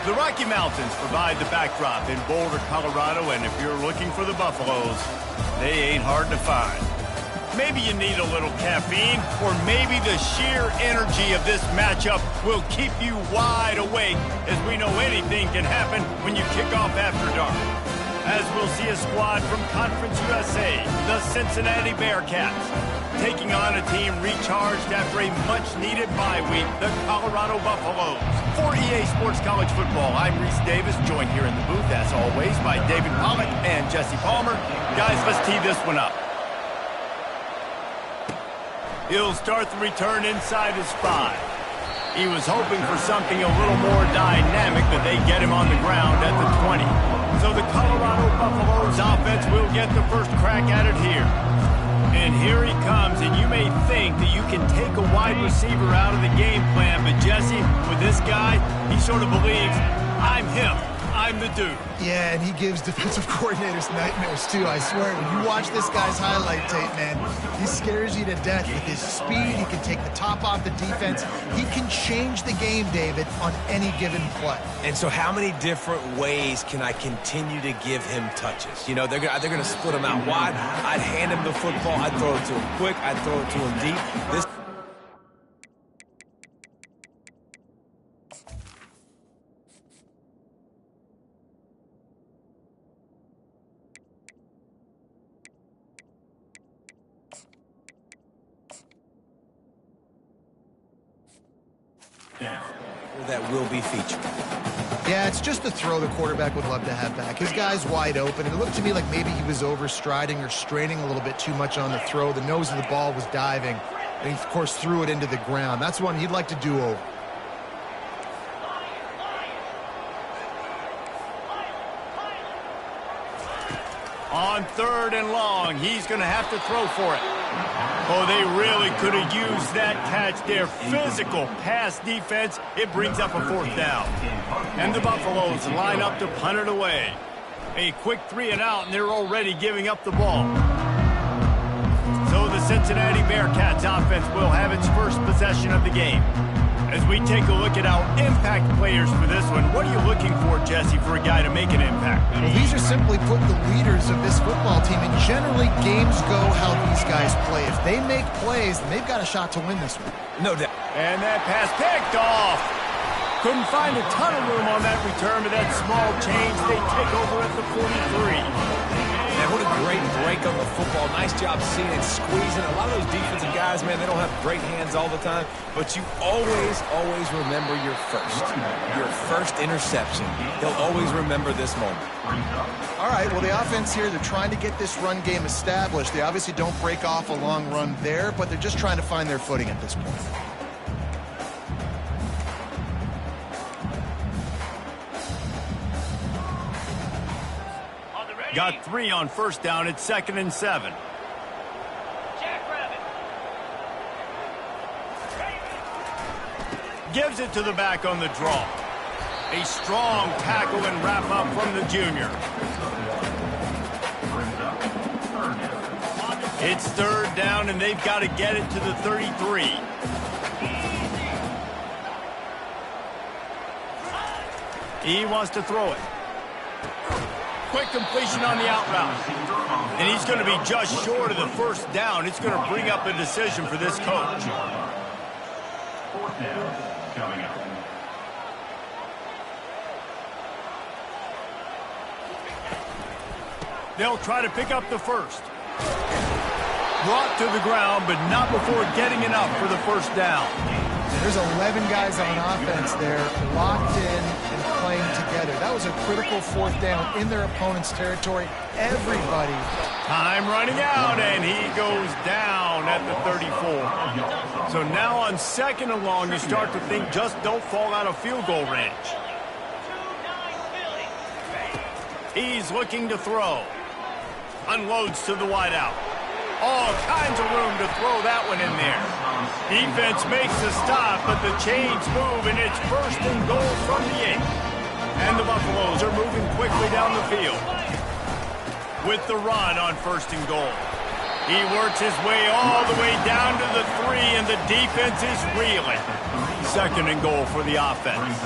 The Rocky Mountains provide the backdrop in Boulder, Colorado, and if you're looking for the Buffaloes, they ain't hard to find. Maybe you need a little caffeine, or maybe the sheer energy of this matchup will keep you wide awake, as we know anything can happen when you kick off after dark. As we'll see a squad from Conference USA, the Cincinnati Bearcats, taking on a team recharged after a much-needed bye week, the Colorado Buffaloes. For EA Sports College Football, I'm Reese Davis, joined here in the booth, as always, by David Pollack and Jesse Palmer. Guys, let's tee this one up. He'll start the return inside his 5. He was hoping for something a little more dynamic, but they get him on the ground at the 20. So the Colorado Buffaloes offense will get the first crack at it here. And here he comes, and you may think that you can take a wide receiver out of the game plan, but Jesse, with this guy, he sort of believes, I'm him. I'm the dude. Yeah, and he gives defensive coordinators nightmares, too, I swear. When you watch this guy's highlight tape, man, he scares you to death with his speed. He can take the top off the defense. He can change the game, David, on any given play. And so how many different ways can I continue to give him touches? You know, they're going to split him out wide. I'd hand him the football. I'd throw it to him quick. I'd throw it to him deep. This that will be featured. Yeah, it's just a throw the quarterback would love to have back. His guy's wide open. It looked to me like maybe he was overstriding or straining a little bit too much on the throw. The nose of the ball was diving, and he, of course, threw it into the ground. That's one he'd like to do over. On 3rd and long, he's going to have to throw for it. Oh, they really could have used that catch there. Physical pass defense. It brings up a 4th down. And the Buffaloes line up to punt it away. A quick 3 and out, and they're already giving up the ball. So the Cincinnati Bearcats offense will have its first possession of the game. As we take a look at our impact players for this one, what are you looking for, Jesse, for a guy to make an impact? Well, these are simply put the leaders of this football team, and generally games go how these guys play. If they make plays, then they've got a shot to win this one. No doubt. And that pass picked off. Couldn't find a ton of room on that return, but that small change, they take over at the 43. Man, what a great break on the football. Nice job seeing it, squeezing. A lot of those defensive guys, man, they don't have great hands all the time, but you always remember your first interception. They'll always remember this moment. All right, well, the offense here, they're trying to get this run game established. They obviously don't break off a long run there, but they're just trying to find their footing at this point. Got 3 on 1st down. It's 2nd and 7. Gives it to the back on the draw. A strong tackle and wrap up from the junior. It's 3rd down, and they've got to get it to the 33. He wants to throw it. Quick completion on the out route. And he's going to be just short of the 1st down. It's going to bring up a decision for this coach. 4th down coming up. They'll try to pick up the 1st. Brought to the ground, but not before getting enough for the 1st down. There's 11 guys on offense there, locked in and playing together. That was a critical 4th down in their opponent's territory. Everybody. Time running out, and he goes down at the 34. So now on 2nd and long, you start to think just don't fall out of field goal range. He's looking to throw. Unloads to the wideout. All kinds of room to throw that one in there. Defense makes the stop, but the chains move, and it's 1st and goal from the 8. And the Buffaloes are moving quickly down the field. With the run on 1st and goal. He works his way all the way down to the 3, and the defense is reeling. 2nd and goal for the offense.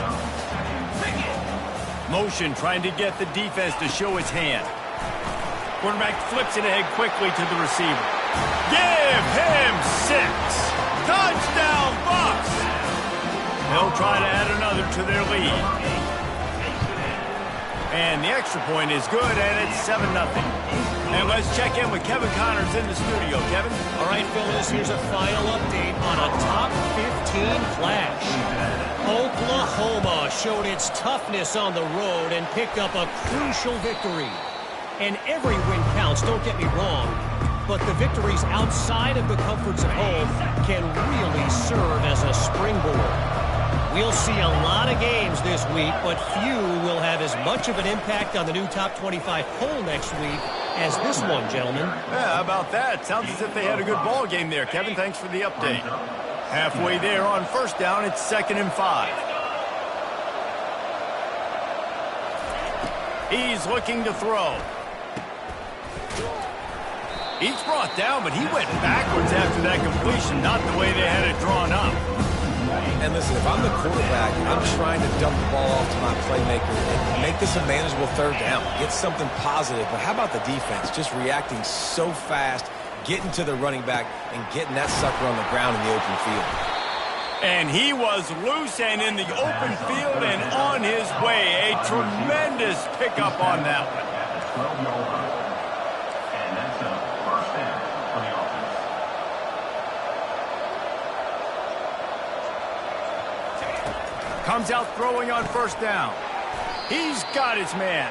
Motion trying to get the defense to show its hand. Quarterback flips it ahead quickly to the receiver. Give him 6. Touchdown, Bucs! They'll try to add another to their lead. And the extra point is good, and it's 7-0. And let's check in with Kevin Connors in the studio. Kevin? All right, fellas, here's a final update on a top 15 clash. Oklahoma showed its toughness on the road and picked up a crucial victory. And every win counts, don't get me wrong, but the victories outside of the comforts of home can really serve as a springboard. We'll see a lot of games this week, but few will have as much of an impact on the new top 25 poll next week as this one, gentlemen. Yeah, how about that? Sounds as if they had a good ball game there. Kevin, thanks for the update. Halfway there on first down, it's 2nd and 5. He's looking to throw. He's brought down, but he went backwards after that completion, not the way they had it drawn up. And listen, if I'm the quarterback, I'm trying to dump the ball off to my playmaker and make this a manageable 3rd down. Get something positive. But how about the defense? Just reacting so fast, getting to the running back, and getting that sucker on the ground in the open field. And he was loose and in the open field and on his way. A tremendous pickup on that one. And that's a first down for the offense. Comes out throwing on first down. He's got his man.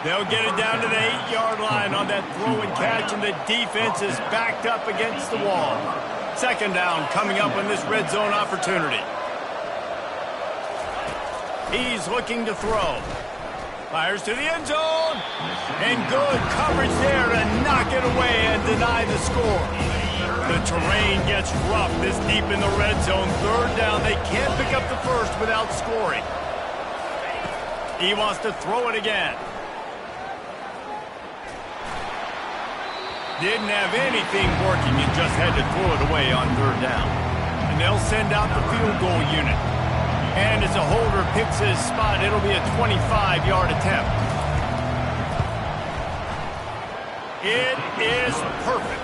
They'll get it down to the 8-yard line on that throw and catch, and the defense is backed up against the wall. 2nd down coming up on this red zone opportunity. He's looking to throw. Fires to the end zone. And good coverage there to knock it away and deny the score. The terrain gets rough this deep in the red zone. 3rd down. They can't pick up the first without scoring. He wants to throw it again. Didn't have anything working and just had to throw it away on 3rd down. And they'll send out the field goal unit. And as a holder picks his spot, it'll be a 25-yard attempt. It is perfect.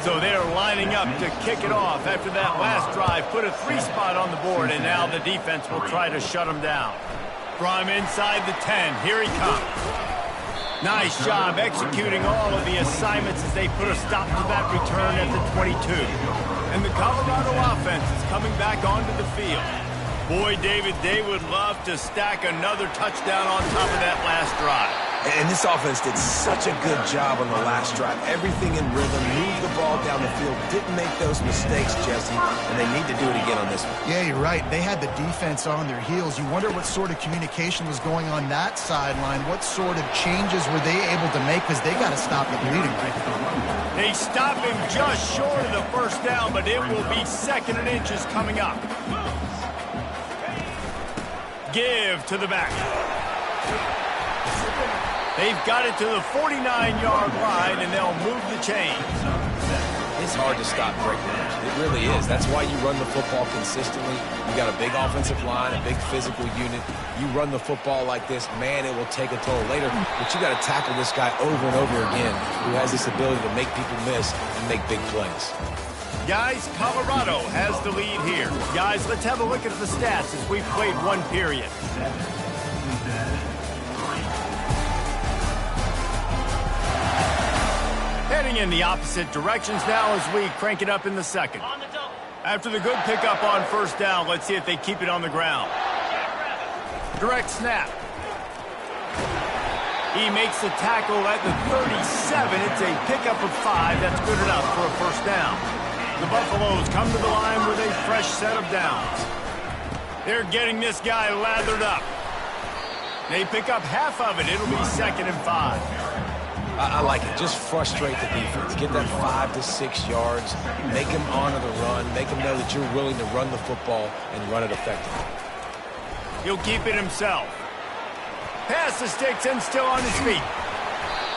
So they're lining up to kick it off after that last drive. Put a 3 spot on the board, and now the defense will try to shut them down. From inside the 10, here he comes. Nice job executing all of the assignments as they put a stop to that return at the 22. And the Colorado offense is coming back onto the field. Boy, David, they would love to stack another touchdown on top of that last drive. And this offense did such a good job on the last drive. Everything in rhythm, moved the ball down the field, didn't make those mistakes, Jesse, and they need to do it again on this one. Yeah, you're right. They had the defense on their heels. You wonder what sort of communication was going on that sideline. What sort of changes were they able to make? Because they got to stop the bleeding right now. They stop him just short of the first down, but it will be 2nd and inches coming up. Give to the back. They've got it to the 49-yard line, and they'll move the chains. It's hard to stop Drake London. It really is. That's why you run the football consistently. You got a big offensive line, a big physical unit. You run the football like this, man, it will take a toll later. But you got to tackle this guy over and over again who has this ability to make people miss and make big plays. Guys, Colorado has the lead here. Guys, let's have a look at the stats as we've played 1 period. Heading in the opposite directions now as we crank it up in the 2nd. After the good pickup on first down, let's see if they keep it on the ground. Direct snap. He makes the tackle at the 37. It's a pickup of 5. That's good enough for a first down. The Buffaloes come to the line with a fresh set of downs. They're getting this guy lathered up. They pick up half of it. It'll be 2nd and 5. I like it. Just frustrate the defense. Get that 5 to 6 yards. Make them honor the run. Make them know that you're willing to run the football and run it effectively. He'll keep it himself. Pass the sticks and still on his feet.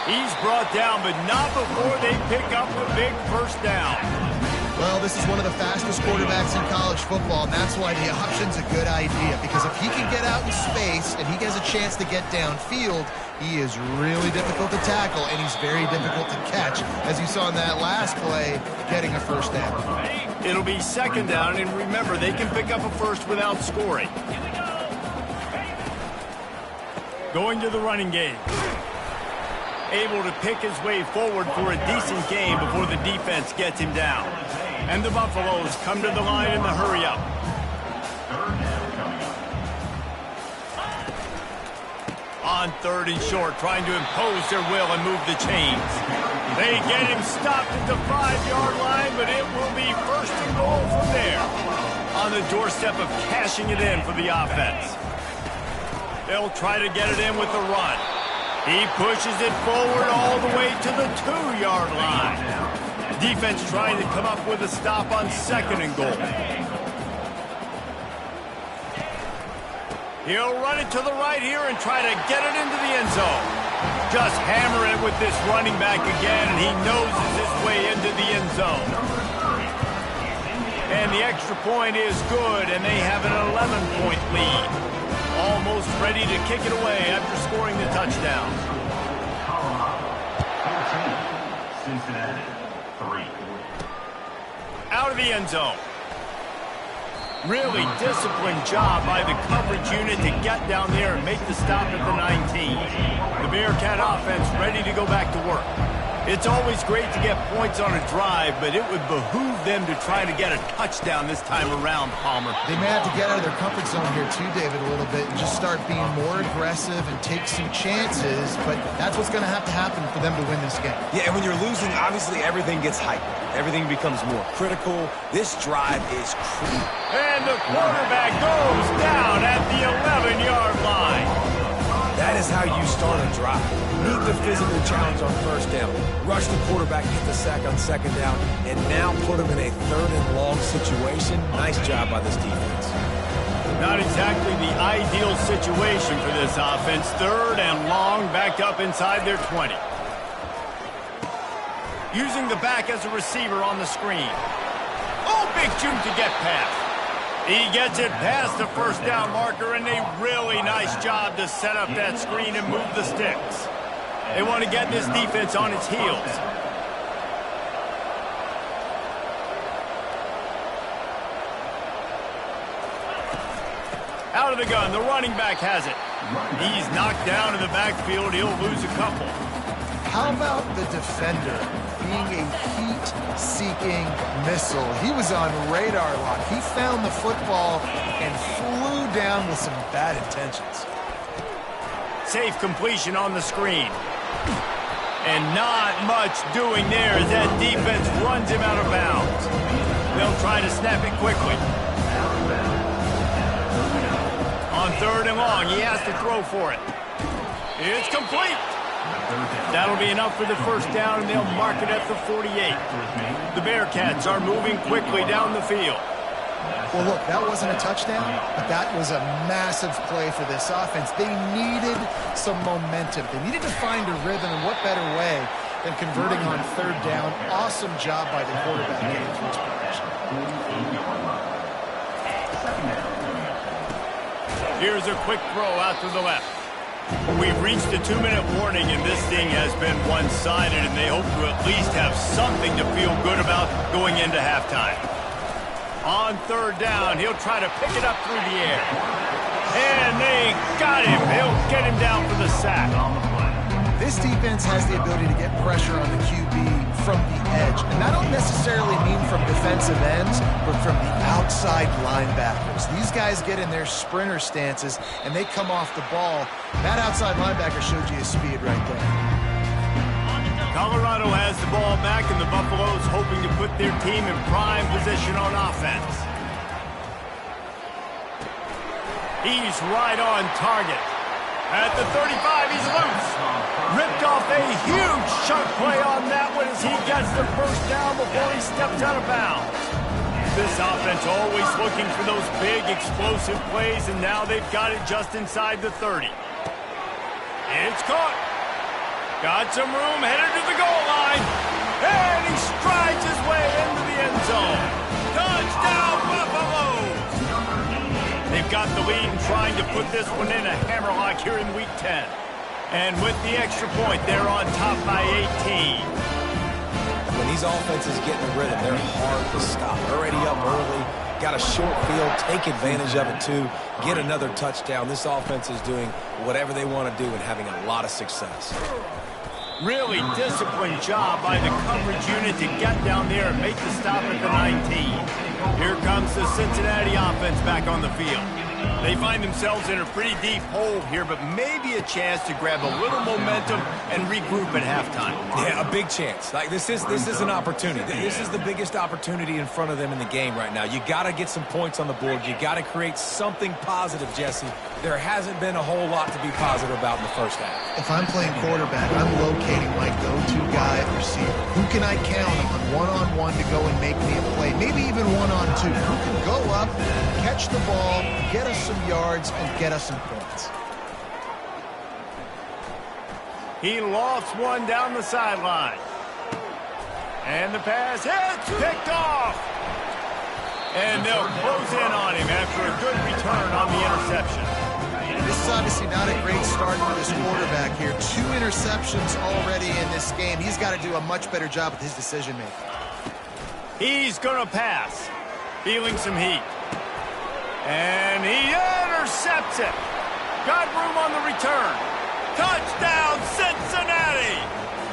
He's brought down, but not before they pick up the big first down. Well, this is one of the fastest quarterbacks in college football, and that's why the option's a good idea, because if he can get out in space and he has a chance to get downfield, he is really difficult to tackle, and he's very difficult to catch, as you saw in that last play, getting a first down. It'll be second down, and remember, they can pick up a first without scoring. Going to the running game. Able to pick his way forward for a decent game before the defense gets him down. And the Buffaloes come to the line in the hurry-up. On third and short, trying to impose their will and move the chains. They get him stopped at the 5-yard line, but it will be first and goal from there. On the doorstep of cashing it in for the offense. They'll try to get it in with the run. He pushes it forward all the way to the 2-yard line. Defense trying to come up with a stop on second and goal. He'll run it to the right here and try to get it into the end zone. Just hammer it with this running back again, and he noses his way into the end zone. And the extra point is good, and they have an 11-point lead. Almost ready to kick it away after scoring the touchdown. Cincinnati, 3. Out of the end zone. Really disciplined job by the coverage unit to get down there and make the stop at the 19. The Bearcat offense ready to go back to work. It's always great to get points on a drive, but it would behoove them to try to get a touchdown this time around, Palmer. They may have to get out of their comfort zone here too, David, a little bit, and just start being more aggressive and take some chances, but that's what's going to happen for them to win this game. Yeah, and when you're losing, obviously everything gets hyped. Everything becomes more critical. This drive is crucial. And the quarterback goes down at the 11-yard line. That is how you start a drive. Meet the physical challenge on first down. Rush the quarterback, get the sack on second down, and now put him in a third and long situation. Nice job by this defense. Not exactly the ideal situation for this offense. Third and long, backed up inside their 20. Using the back as a receiver on the screen. Oh, big jump to get past. He gets it past the first down marker, and a really nice job to set up that screen and move the sticks. They want to get this defense on its heels. Out of the gun, the running back has it. He's knocked down in the backfield. He'll lose a couple. How about the defender being a heat-seeking missile? He was on radar lock. He found the football and flew down with some bad intentions. Safe completion on the screen. And not much doing there as that defense runs him out of bounds. They'll try to snap it quickly. On third and long, he has to throw for it. It's complete. That'll be enough for the first down, and they'll mark it at the 48. The Bearcats are moving quickly down the field. Well, look, that wasn't a touchdown, but that was a massive play for this offense. They needed some momentum. They needed to find a rhythm, and what better way than converting on third down. Awesome job by the quarterback getting through his progression. Here's a quick throw out to the left. We've reached a 2-minute warning, and this thing has been one-sided, and they hope to at least have something to feel good about going into halftime. On third down, he'll try to pick it up through the air. And they got him. He'll get him down for the sack. This defense has the ability to get pressure on the QB from the edge. And I don't necessarily mean from defensive ends, but from the outside linebackers. These guys get in their sprinter stances, and they come off the ball. That outside linebacker showed you his speed right there. Colorado has the ball back, and the Buffaloes hoping to put their team in prime position on offense. He's right on target. At the 35, he's loose. Ripped off a huge chunk play on that one as he gets the first down before he steps out of bounds. This offense always looking for those big, explosive plays, and now they've got it just inside the 30. It's caught. Got some room, headed to the goal line. And he strides his way into the end zone. lead and trying to put this one in a hammerlock here in Week 10. And with the extra point, they're on top by 18. When these offenses get in the rhythm, they're hard to stop. Already up early, got a short field, take advantage of it too, get another touchdown. This offense is doing whatever they want to do and having a lot of success. Really disciplined job by the coverage unit to get down there and make the stop at the 19. Here comes the Cincinnati offense back on the field. They find themselves in a pretty deep hole here, but maybe a chance to grab a little momentum and regroup at halftime. Yeah, a big chance. Like this is an opportunity. This is the biggest opportunity in front of them in the game right now. You got to get some points on the board. You got to create something positive, Jesse. There hasn't been a whole lot to be positive about in the first half. If I'm playing quarterback, I'm locating my go-to guy at receiver. Who can I count on one-on-one to go and make me a play? Maybe even one-on-two. Who can go up, catch the ball, get us some yards, and get us some points? He lofts one down the sideline. And the pass hits, picked off. And they'll close in on him after a good return on the interception. This is obviously not a great start for this quarterback here. 2 interceptions already in this game. He's got to do a much better job with his decision-making. He's going to pass. Feeling some heat. And he intercepts it. Got room on the return. Touchdown, Cincinnati!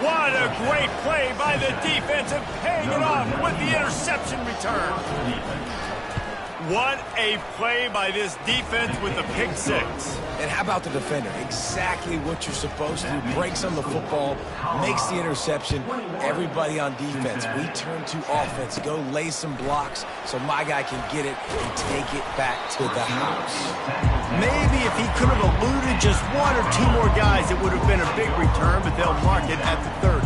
What a great play by the defense and paying it off with the interception return. What a play by this defense with the pick six. And how about the defender? Exactly what you're supposed to do. Breaks on the football, makes the interception. Everybody on defense, we turn to offense. Go lay some blocks so my guy can get it and take it back to the house. Maybe if he could have eluded just 1 or 2 more guys, it would have been a big return, but they'll mark it at the 30.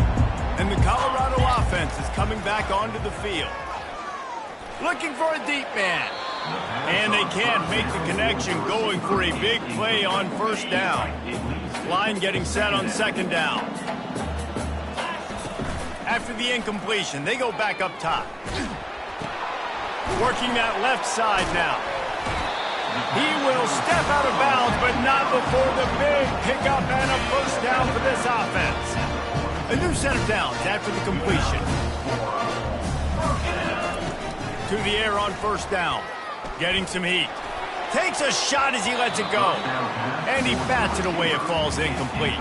And the Colorado offense is coming back onto the field. Looking for a deep man. And they can't make the connection, going for a big play on first down. Line getting set on second down. After the incompletion, they go back up top. Working that left side now. He will step out of bounds, but not before the big pickup and a first down for this offense. A new set of downs after the completion. To the air on first down. Getting some heat. Takes a shot as he lets it go. And he bats it away. It falls incomplete.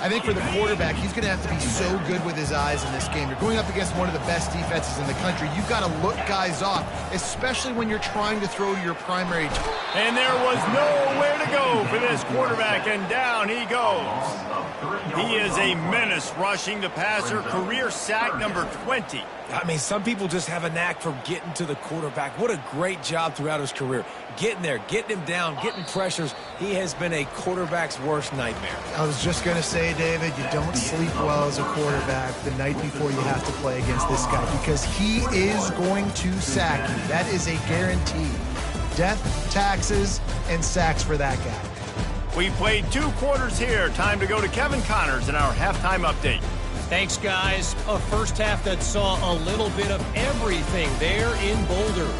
I think for the quarterback, he's going to have to be so good with his eyes in this game. You're going up against one of the best defenses in the country. You've got to look guys off, especially when you're trying to throw to your primary target. And there was nowhere to go for this quarterback, and down he goes. He is a menace rushing the passer. Career sack number 20. I mean, some people just have a knack for getting to the quarterback. What a great job throughout his career. Getting there, getting him down, getting pressures. He has been a quarterback's worst nightmare. I was just going to say, David, you don't sleep well as a quarterback the night before you have to play against this guy, because he is going to sack you. That is a guarantee. Death, taxes, and sacks for that guy. We played 2 quarters here. Time to go to Kevin Connors in our halftime update. Thanks, guys. A first half that saw a little bit of everything there in Boulder.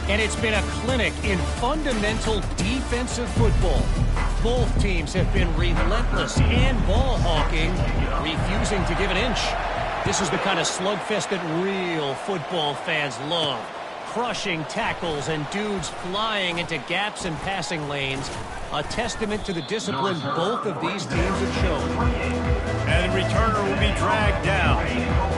And it's been a clinic in fundamental defensive football. Both teams have been relentless and ball hawking, refusing to give an inch. This is the kind of slugfest that real football fans love. Crushing tackles and dudes flying into gaps and passing lanes. A testament to the discipline both of these teams have shown. And the returner will be dragged down.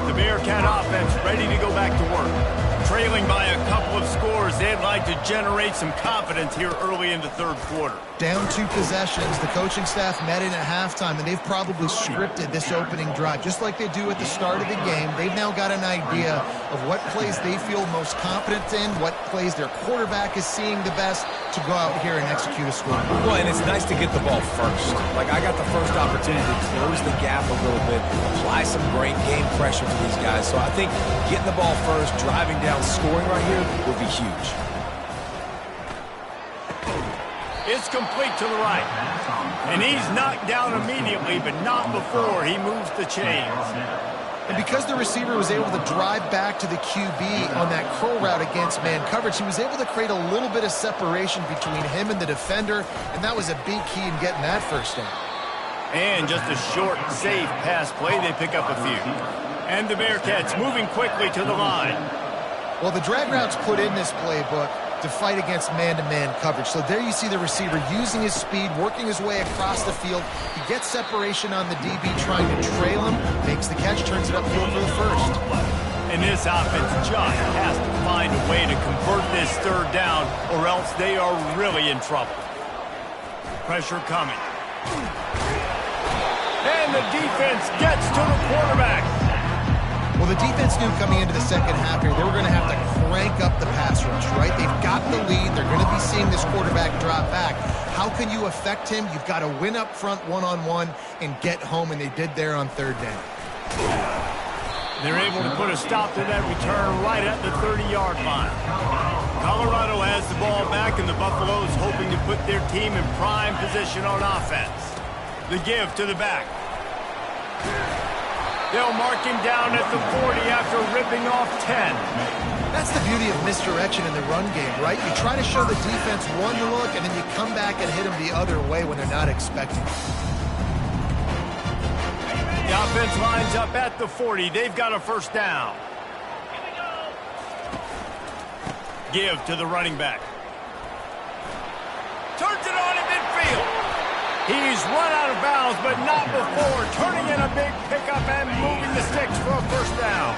The Bearcat offense ready to go back to work. Trailing by a couple of scores, they'd like to generate some confidence here early in the third quarter. Down 2 possessions, the coaching staff met in at halftime, and they've probably scripted this opening drive. Just like they do at the start of the game, they've now got an idea of what plays they feel most confident in, what plays their quarterback is seeing the best to go out here and execute a score. Well, and it's nice to get the ball first. Like, I got the first opportunity to close the gap a little bit, apply some great game pressure to these guys. So I think getting the ball first, driving down, scoring right here would be huge. It's complete to the right. And he's knocked down immediately, but not before he moves the chains. And because the receiver was able to drive back to the QB on that curl route against man coverage, he was able to create a little bit of separation between him and the defender, and that was a big key in getting that first down. And just a short, safe pass play, they pick up a few. And the Bearcats moving quickly to the line. Well, the drag route's put in this playbook to fight against man-to-man coverage. So there you see the receiver using his speed, working his way across the field. He gets separation on the DB trying to trail him, makes the catch, turns it upfield for the first. And this offense just has to find a way to convert this third down, or else they are really in trouble. Pressure coming. And the defense gets to the quarterback. Well, the defense knew coming into the second half here, they were going to have to crank up the pass rush, right? They've got the lead. They're going to be seeing this quarterback drop back. How can you affect him? You've got to win up front one-on-one and get home, and they did there on third down. They're able to put a stop to that return right at the 30-yard line. Colorado has the ball back, and the Buffaloes hoping to put their team in prime position on offense. The give to the back. They'll mark him down at the 40 after ripping off 10. That's the beauty of misdirection in the run game, right? You try to show the defense one look, and then you come back and hit them the other way when they're not expecting it. The offense lines up at the 40. They've got a first down. Give to the running back. Turns it on in midfield. He's run out of bounds, but not before turning in a big pickup and moving the sticks for a first down.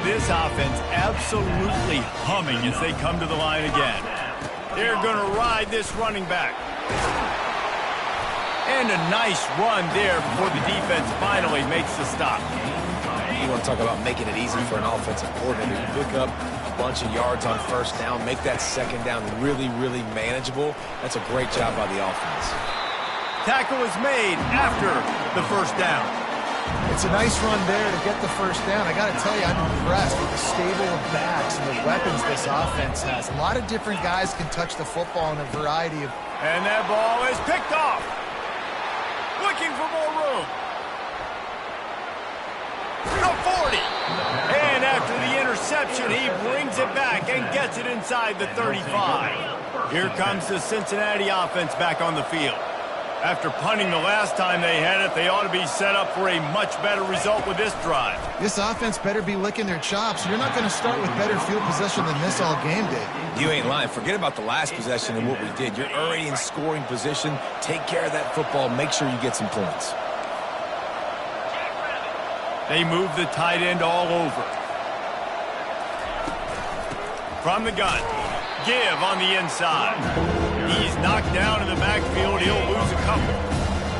This offense absolutely humming as they come to the line again. They're going to ride this running back. And a nice run there before the defense finally makes the stop. You want to talk about making it easy for an offensive coordinator. You pick up a bunch of yards on first down, make that second down really, really manageable. That's a great job by the offense. Tackle is made after the first down. It's a nice run there to get the first down. I got to tell you, I'm impressed with the stable of backs and the weapons this offense has. A lot of different guys can touch the football in a variety of... And that ball is picked off. Looking for more room. The 40. And after the interception, he brings it back and gets it inside the 35. Here comes the Cincinnati offense back on the field. After punting the last time they had it, they ought to be set up for a much better result with this drive. This offense better be licking their chops. You're not going to start with better field possession than this all game did. You ain't lying. Forget about the last possession and what we did. You're already in scoring position. Take care of that football. Make sure you get some points. They move the tight end all over. From the gun. Give on the inside. He's knocked down in the backfield. He'll lose a couple.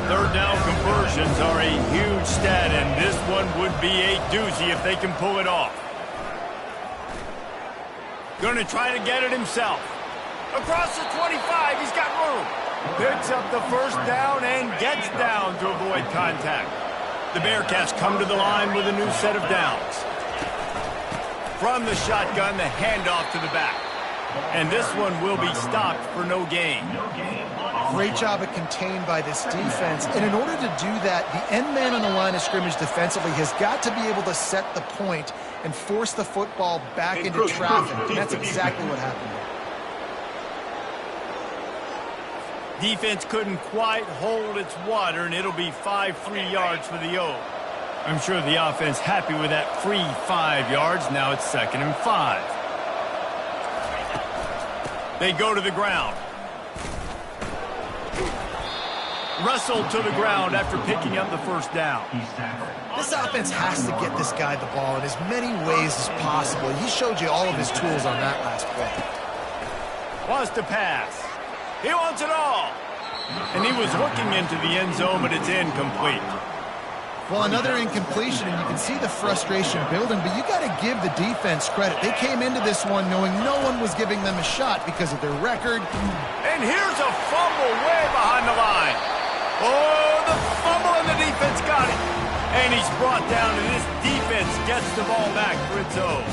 Third down conversions are a huge stat, and this one would be a doozy if they can pull it off. Going to try to get it himself. Across the 25, he's got room. Picks up the first down and gets down to avoid contact. The Bearcats come to the line with a new set of downs. From the shotgun, the handoff to the back. And this one will be stopped for no gain. Great job of contained by this defense. And in order to do that, the end man on the line of scrimmage defensively has got to be able to set the point and force the football back into traffic. And that's exactly what happened there. Defense couldn't quite hold its water, and it'll be 5 free yards for the O. I'm sure the offense happy with that free 5 yards. Now it's 2nd and 5. They go to the ground. Russell to the ground after picking up the first down. This offense has to get this guy the ball in as many ways as possible. He showed you all of his tools on that last play. Wants to pass. He wants it all. And he was looking into the end zone, but it's incomplete. Well, another incompletion, and you can see the frustration building, but you got to give the defense credit. They came into this one knowing no one was giving them a shot because of their record. And here's a fumble way behind the line. Oh, the fumble, and the defense got it. And he's brought down, and this defense gets the ball back for its own.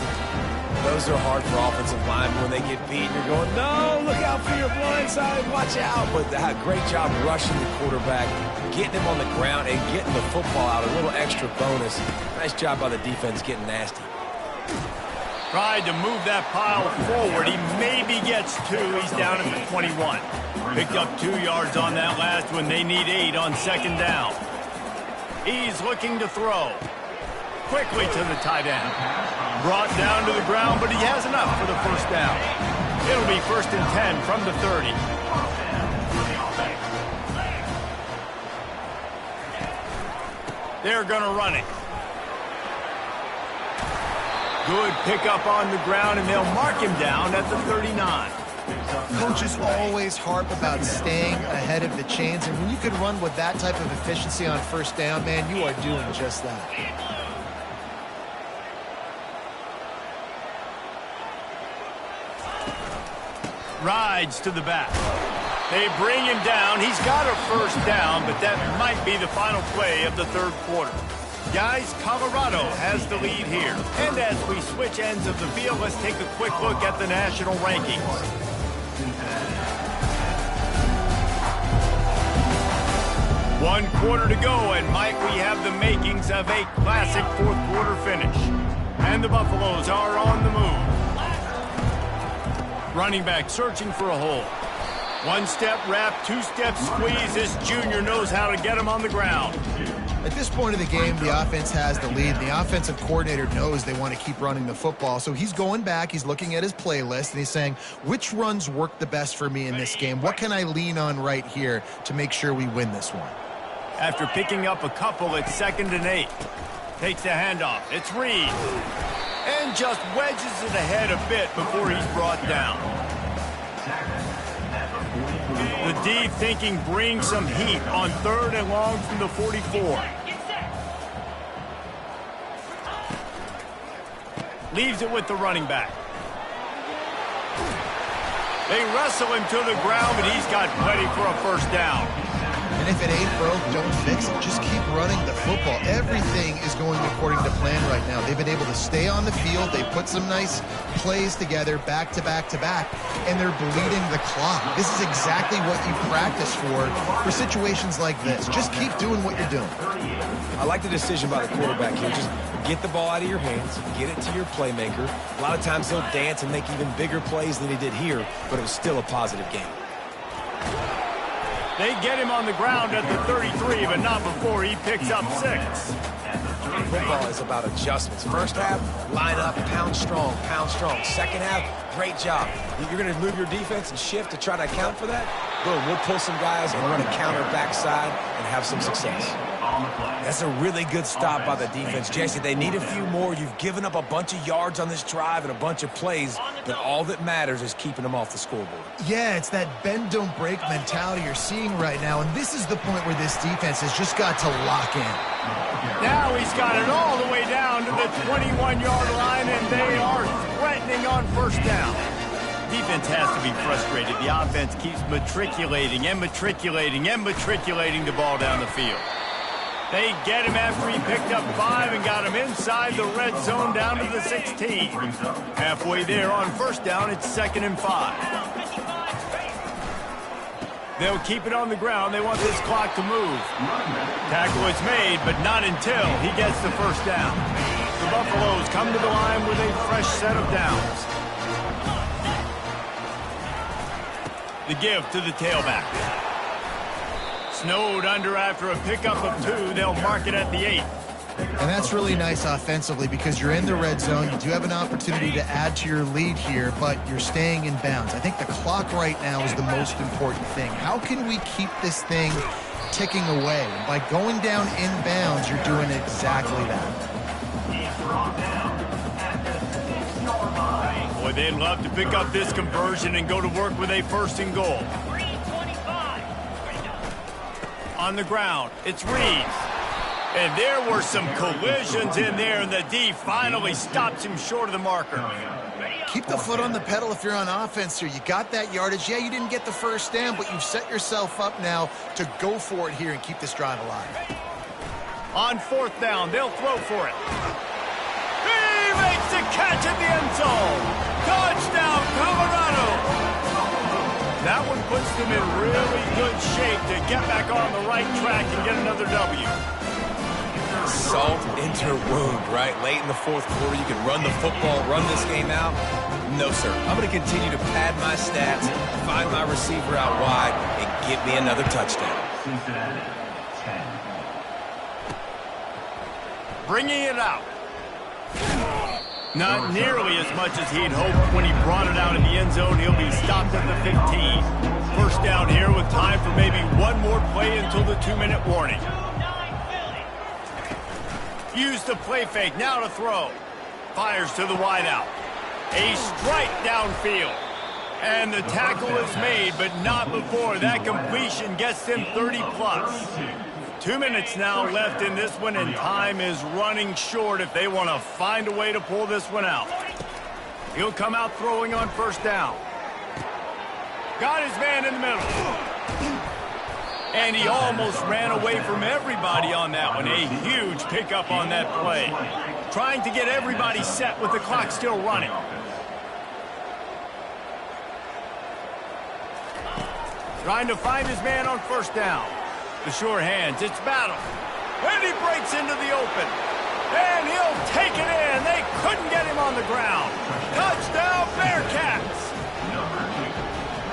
Those are hard for offensive linemen when they get beat. You're going, no, look out for your blind side, watch out. But great job rushing the quarterback, getting him on the ground, and getting the football out, a little extra bonus. Nice job by the defense getting nasty. Tried to move that pile forward. He maybe gets 2. He's down at the 21. Picked up 2 yards on that last one. They need 8 on second down. He's looking to throw. Quickly to the tight end. Brought down to the ground, but he has enough for the first down. It'll be 1st and 10 from the 30. They're going to run it. Good pickup on the ground, and they'll mark him down at the 39. Coaches always harp about staying ahead of the chains, and when you can run with that type of efficiency on first down, man, you are doing just that. Rides to the back. They bring him down. He's got a first down, but that might be the final play of the third quarter. Guys, Colorado has the lead here. And as we switch ends of the field, let's take a quick look at the national rankings. One quarter to go, and Mike, we have the makings of a classic fourth quarter finish. And the Buffaloes are on the move. Running back searching for a hole. One-step wrap, two-step squeeze. This junior knows how to get him on the ground. At this point of the game, the offense has the lead. The offensive coordinator knows they want to keep running the football. So he's going back, he's looking at his playlist, and he's saying, which runs work the best for me in this game? What can I lean on right here to make sure we win this one? After picking up a couple, it's 2nd and 8. Takes the handoff. It's Reed. And just wedges it ahead a bit before he's brought down. The D thinking bring some heat on 3rd and long from the 44. Leaves it with the running back. They wrestle him to the ground, but he's got plenty for a first down. And if it ain't broke, don't fix it. Just keep running the football. Everything is going according to plan right now. They've been able to stay on the field. They put some nice plays together back to back to back, and they're bleeding the clock. This is exactly what you practice for situations like this. Just keep doing what you're doing. I like the decision by the quarterback here. Just get the ball out of your hands, get it to your playmaker. A lot of times he'll dance and make even bigger plays than he did here, but it was still a positive game. They get him on the ground at the 33, but not before he picks up 6. Football is about adjustments. First half, line up, pound strong, pound strong. Second half, great job. You're going to move your defense and shift to try to account for that? Boom, we'll pull some guys and run a counter backside and have some success. That's a really good stop by the defense. Jesse, they need a few more. You've given up a bunch of yards on this drive and a bunch of plays, but all that matters is keeping them off the scoreboard. Yeah, it's that bend, don't break mentality you're seeing right now, and this is the point where this defense has just got to lock in. Now he's got it all the way down to the 21-yard line, and they are threatening on first down. Defense has to be frustrated. The offense keeps matriculating and matriculating and matriculating the ball down the field. They get him after he picked up 5 and got him inside the red zone down to the 16. Halfway there on first down, it's 2nd and 5. They'll keep it on the ground. They want this clock to move. Tackle is made, but not until he gets the first down. The Buffaloes come to the line with a fresh set of downs. The give to the tailback. Snowed under after a pickup of 2. They'll mark it at the 8. And that's really nice offensively because you're in the red zone. You do have an opportunity to add to your lead here, but you're staying in bounds. I think the clock right now is the most important thing. How can we keep this thing ticking away? And by going down in bounds, you're doing exactly that. Boy, they'd love to pick up this conversion and go to work with a 1st and goal. On the ground, it's Reed. And there were some collisions in there, and the D finally stops him short of the marker. Keep the foot on the pedal if you're on offense here. You got that yardage. Yeah, you didn't get the first down, but you've set yourself up now to go for it here and keep this drive alive. On 4th down, they'll throw for it. He makes the catch at the end zone. them in really good shape to get back on the right track and get another W. Salt into wound, right? Late in the fourth quarter, you can run the football, run this game out. No, sir. I'm going to continue to pad my stats, find my receiver out wide, and get me another touchdown. Cincinnati, 10. Bringing it out. Not nearly as much as he'd hoped when he brought it out in the end zone. He'll be stopped at the 15. First down here with time for maybe one more play until the 2-minute warning. Use the play fake, now to throw. Fires to the wideout. A strike downfield. And the tackle is made, but not before that completion gets them 30-plus. 2 minutes now left in this one, and time is running short if they want to find a way to pull this one out. He'll come out throwing on first down. Got his man in the middle. And he almost ran away from everybody on that one. A huge pickup on that play. Trying to get everybody set with the clock still running. Trying to find his man on first down. The sure hands, it's battle. And he breaks into the open. And he'll take it in. They couldn't get him on the ground. Touchdown, Bearcats.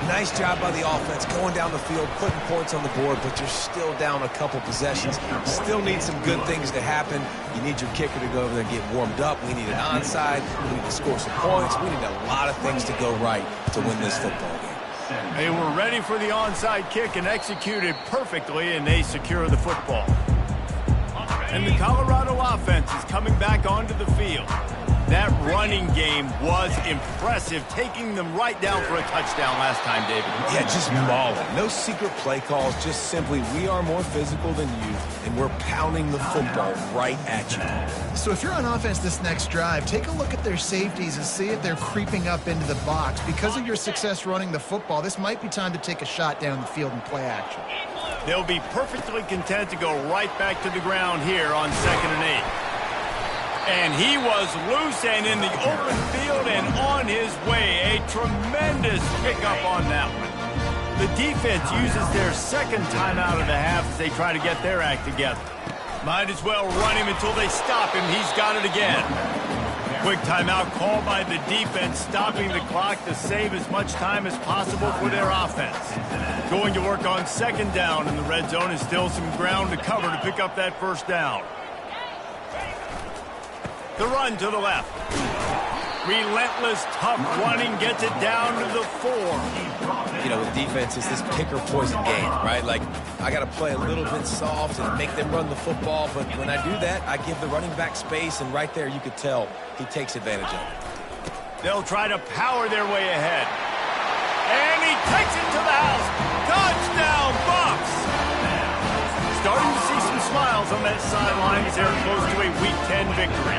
Nice job by the offense going down the field, putting points on the board, but you're still down a couple possessions. Still need some good things to happen. You need your kicker to go over there and get warmed up. We need an onside. We need to score some points. We need a lot of things to go right to win this football game. They were ready for the onside kick and executed perfectly, and they secure the football. And the Colorado offense is coming back onto the field. That running game was impressive, taking them right down for a touchdown last time, David. Yeah, just mauling. No secret play calls, just simply we are more physical than you, and we're pounding the football right at you. So if you're on offense this next drive, take a look at their safeties and see if they're creeping up into the box. Because of your success running the football, this might be time to take a shot down the field and play action. They'll be perfectly content to go right back to the ground here on 2nd and 8. And he was loose and in the open field and on his way. A tremendous pickup on that one. The defense uses their second timeout of the half as they try to get their act together. Might as well run him until they stop him. He's got it again. Quick timeout called by the defense, stopping the clock to save as much time as possible for their offense. Going to work on 2nd down in the red zone, and still some ground to cover to pick up that first down. The run to the left. Relentless, tough running gets it down to the 4. You know, with defense, it's this pick or poison game, right? Like, I got to play a little bit soft and make them run the football, but when I do that, I give the running back space, and right there you could tell he takes advantage of it. They'll try to power their way ahead. And he takes it to the house. Touchdown, Bucs! Starting to see some smiles on that sideline as they're close to a Week 10 victory.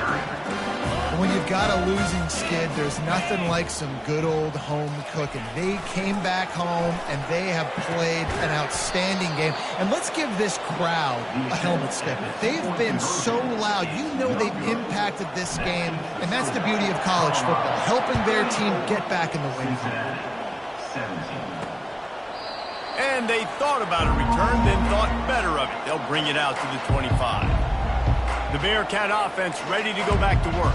When you've got a losing skid, there's nothing like some good old home cooking. They came back home, and they have played an outstanding game. And let's give this crowd a helmet step. They've been so loud. You know they've impacted this game, and that's the beauty of college football, helping their team get back in the win. And they thought about a return, then thought better of it. They'll bring it out to the 25. The Bearcat offense ready to go back to work.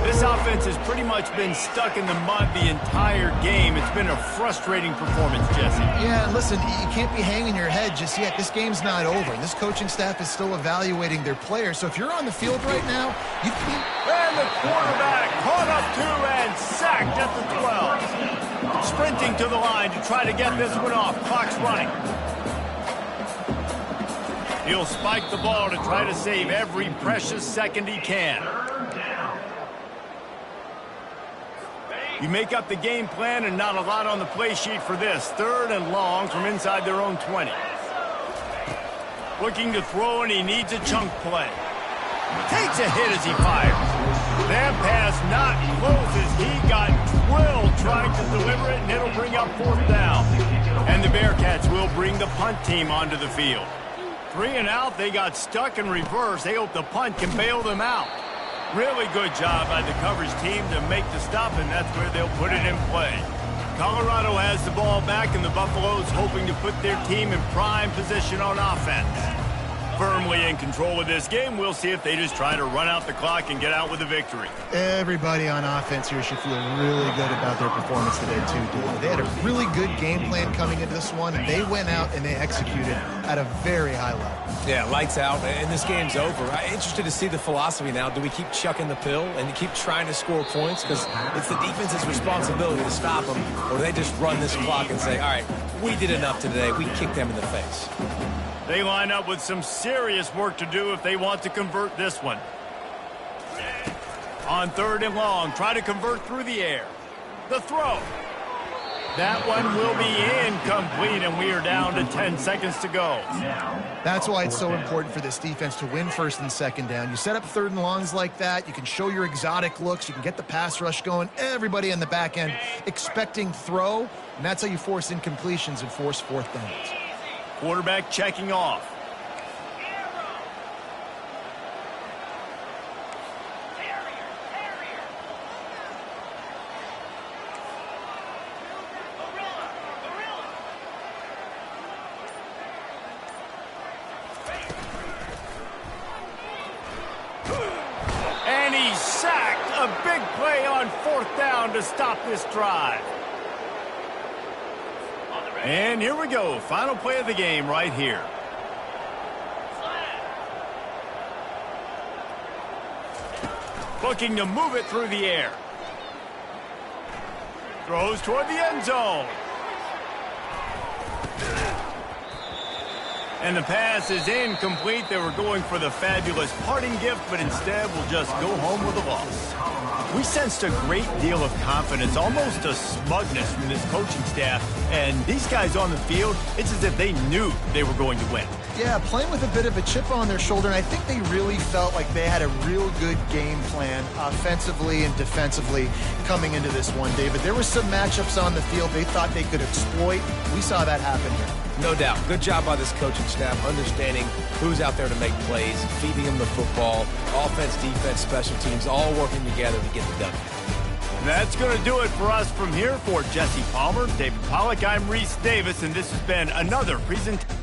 This offense has pretty much been stuck in the mud the entire game. It's been a frustrating performance, Jesse. Yeah, listen, you can't be hanging your head just yet. This game's not over. This coaching staff is still evaluating their players. So if you're on the field right now, you can... And the quarterback caught up to and sacked at the 12. Sprinting to the line to try to get this one off. Clock's running. He'll spike the ball to try to save every precious second he can. You make up the game plan and not a lot on the play sheet for this. 3rd and long from inside their own 20. Looking to throw, and he needs a chunk play. Takes a hit as he fires. That pass not close as he got drilled trying to deliver it, and it'll bring up 4th down. And the Bearcats will bring the punt team onto the field. 3 and out, they got stuck in reverse. They hope the punt can bail them out. Really good job by the coverage team to make the stop, and that's where they'll put it in play. Colorado has the ball back, and the Buffaloes hoping to put their team in prime position on offense. Firmly in control of this game, we'll see if they just try to run out the clock and get out with a victory. Everybody on offense here should feel really good about their performance today, too, dude. They had a really good game plan coming into this one, and they went out and they executed at a very high level. Yeah, lights out, and this game's over. I'm interested to see the philosophy now. Do we keep chucking the pill and keep trying to score points? Because it's the defense's responsibility to stop them, or do they just run this clock and say, all right, we did enough today. We kicked them in the face. They line up with some serious work to do if they want to convert this one. On 3rd and long, try to convert through the air. The throw. That one will be incomplete, and we are down to 10 seconds to go. That's why it's so important for this defense to win 1st and 2nd down. You set up 3rd and longs like that, you can show your exotic looks, you can get the pass rush going, everybody in the back end expecting throw, and that's how you force incompletions and force 4th downs. Quarterback checking off. And he's sacked. A big play on 4th down to stop this drive. And here we go. Final play of the game right here. Looking to move it through the air. Throws toward the end zone. And the pass is incomplete. They were going for the fabulous parting gift, but instead will just go home with a loss. We sensed a great deal of confidence, almost a smugness from this coaching staff. And these guys on the field, it's as if they knew they were going to win. Yeah, playing with a bit of a chip on their shoulder, and I think they really felt like they had a real good game plan offensively and defensively coming into this one, David. There were some matchups on the field they thought they could exploit. We saw that happen here. No doubt. Good job by this coaching staff understanding who's out there to make plays, feeding them the football, offense, defense, special teams, all working together to get the W. That's going to do it for us from here. For Jesse Palmer, David Pollack, I'm Reese Davis, and this has been another presentation.